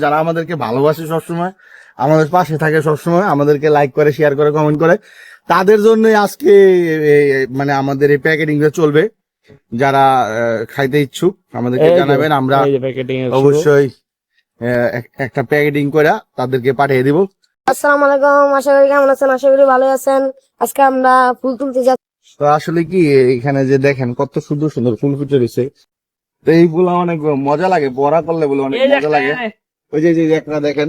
যারা আমাদেরকে ভালোবাসে সবসময়, আমাদের পাশে থাকে সবসময়, আমাদেরকে লাইক করে, শেয়ার করে, কমেন্ট করে, তাদের জন্য আজকে মানে আমাদের এই প্যাকেটিংটা চলবে। যারা খাইতে ইচ্ছুক আমাদেরকে জানাবেন, আমরা অবশ্যই একটা প্যাকেটিং করে তাদেরকে পাঠিয়ে দিব। আসসালামু আলাইকুম, আশা করি কেমন আছেন? আশা করি ভালো আছেন। আজকে আমরা ফুল তুলতে যাচ্ছি। তো আসলে কি, এখানে যে দেখেন কত সুন্দর সুন্দর ফুল ফুটে রয়েছে, তো এইগুলো অনেক মজা লাগে, বড়া করলে বলে অনেক মজা লাগে। ওই যে একটা দেখেন,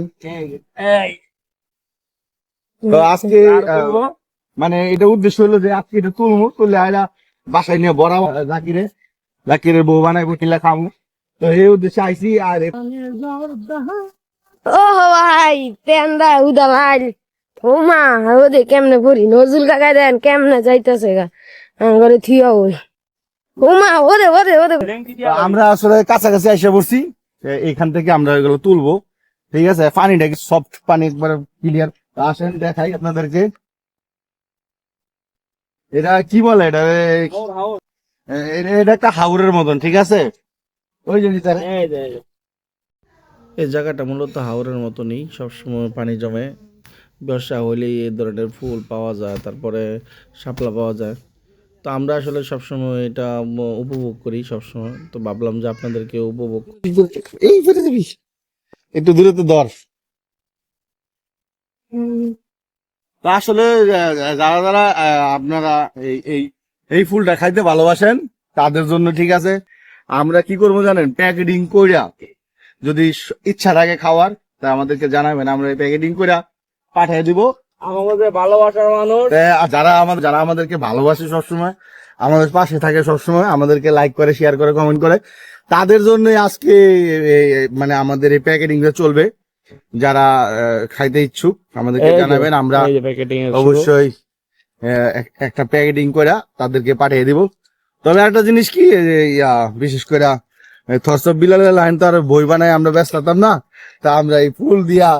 তো আজকে মানে এটা উদ্দেশ্য হলো যে আজকে এটা তুলবো, তুললে আয়রা বাসায় নিয়ে বড়া জাকিরের বউ বানাইবো, কিলা খামু। তো এই উদ্দেশ্যে আইসি। আর ও ভাই পেন্দা উদা ভাই, ও মা ওদের কেমনে পড়ি নজরুল কাকা দেন কেমনে যাইতেছে গা ঘরে থিয়া ওই ও মা ওরে ওরে ওরে। আমরা আসলে কাছাকাছি এসে পড়ছি, এখান থেকে আমরা এগুলো তুলবো। ঠিক আছে, পানিটা কি সফট পানি, একবার ক্লিয়ার। আসেন দেখাই আপনাদেরকে, এটা কি বলে, এটা একটা হাওরের মতন। ঠিক আছে, ওই যে এই জায়গাটা মূলত হাওরের মতনই, সবসময় পানি জমে। বর্ষা হলেই এই ধরনের ফুল পাওয়া যায়, তারপরে শাপলা পাওয়া যায়। তো আমরা আসলে সবসময় এটা উপভোগ করি সবসময়। তো ভাবলাম যে আপনাদেরকে উপভোগ এই একটু দূরে তো দর। তো আসলে যারা যারা আপনারা এই এই এই ফুলটা খাইতে ভালোবাসেন তাদের জন্য ঠিক আছে, আমরা কি করবো জানেন, প্যাকেটিং কইরা যদি ইচ্ছা থাকে খাওয়ার, তা আমাদেরকে জানাবেন, আমরা প্যাকেটিং কইরা পাঠিয়ে দিব। আমাদের ভালোবাসার মানুষ যারা আমাদেরকে ভালোবাসে সবসময়, আমাদের পাশে থাকে সবসময়, আমাদেরকে লাইক করে, শেয়ার করে, কমেন্ট করে, তাদের জন্য আজকে মানে আমাদের এই প্যাকেটিংটা চলবে। যারা খাইতে ইচ্ছুক আমাদেরকে জানাবেন, আমরা অবশ্যই একটা প্যাকেটিং করে তাদেরকে পাঠিয়ে দিব। তবে একটা জিনিস কি, বিশেষ করে থরসব বিলালের লাইন তো আর বই বানায় আমরা ব্যস্ত হতাম না। তা আমরা এই ফুল দিয়া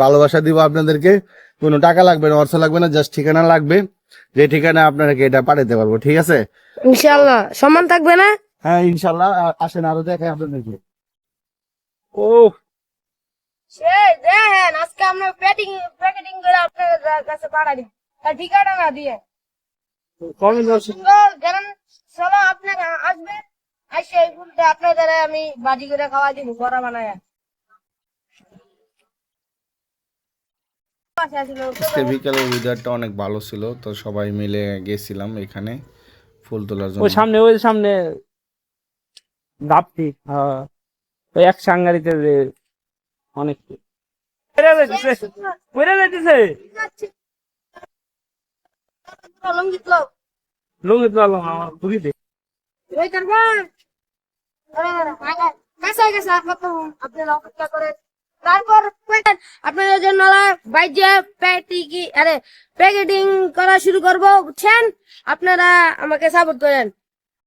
ভালোবাসা দিব আপনাদেরকে। কোনো টাকা লাগবে না, অর্থ লাগবে না, জাস্ট ঠিকানা লাগবে, যে ঠিকানা আপনাদেরকে এটা পাঠাতে পারবো। ঠিক আছে, ইনশাআল্লাহ সম্মান থাকবে না? হ্যাঁ ইনশাল্লাহ। আসেন আরো দেখাই আপনাদেরকে। ও সেই দেখেন আজকে আমরা প্যাকেটিং করে আপনাদের কাছে পাঠাই দিব, তার ঠিকানা না দিয়ে সুন্দর জানেন। চলো আপনারা আসবেন, আসে এই ফুলটা আপনাদের আমি বাজি করে খাওয়াই দিব বড়া বানায়। আজকে বিকালের ওয়েদারটা অনেক ভালো ছিল, তো সবাই মিলে গেছিলাম এখানে ফুল তোলার জন্য। ওই সামনে ভাবছি ওই এক সাংগারিতে অনেক লুঙ্গি তো আমার বুঝিতে আপনারা অপেক্ষা করেন, তারপর আপনাদের জন্য বাইজে প্যাকেটিং করা শুরু করবো, বুঝছেন? আপনারা আমাকে সাপোর্ট করেন।